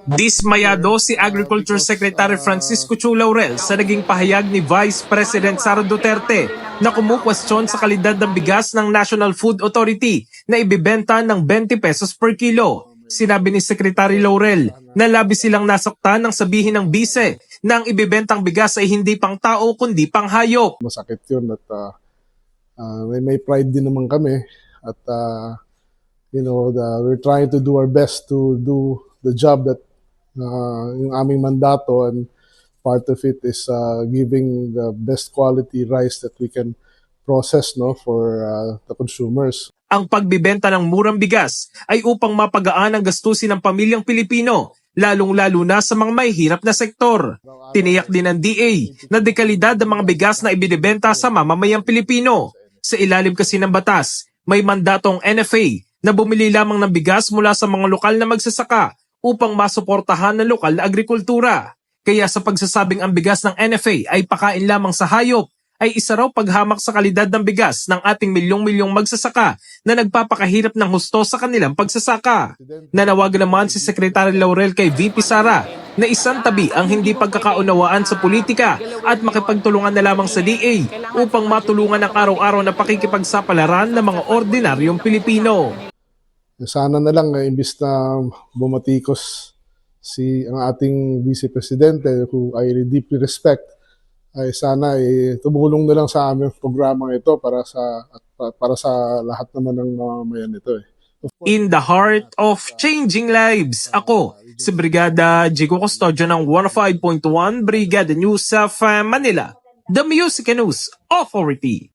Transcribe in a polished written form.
Dismayado si Agriculture Secretary Francisco Chu Laurel sa naging pahayag ni Vice President Sara Duterte na kumukwestiyon sa kalidad ng bigas ng National Food Authority na ibibenta ng 20 pesos per kilo. Sinabi ni Secretary Laurel na labis silang nasaktan ng sabihin ng bise na ang ibibentang bigas ay hindi pang tao kundi pang hayop. Masakit yun at may pride din naman kami at we're trying to do our best to do the job that yung aming mandato, and part of it is giving the best quality rice that we can process for the consumers. Ang pagbibenta ng murang bigas ay upang mapagaan ang gastusin ng pamilyang Pilipino, lalong-lalo na sa mga mahihirap na sektor. Tiniyak din ng DA na dekalidad ang mga bigas na ibinibenta sa mamamayang Pilipino. Sa ilalim kasi ng batas, may mandatong NFA na bumili lamang ng bigas mula sa mga lokal na magsasaka upang masuportahan ng lokal na agrikultura. Kaya sa pagsasabing ang bigas ng NFA ay pakain lamang sa hayop, ay isa raw paghamak sa kalidad ng bigas ng ating milyong-milyong magsasaka na nagpapakahirap ng husto sa kanilang pagsasaka. Nanawagan naman si Secretary Laurel kay VP Sara na isang tabi ang hindi pagkakaunawaan sa politika at makipagtulungan na lamang sa DA upang matulungan ang araw-araw na pakikipagsapalaran ng mga ordinaryong Pilipino. Sana na lang, imbis na bumatikos ang ating Vice Presidente, who I deeply respect, ay sana tumulong na lang sa aming programang ito para sa lahat naman ng mamamayan nito. In the heart of changing lives, ako si Brigada Jigo Custodio ng 105.1 Brigada News of Manila, the Music News Authority.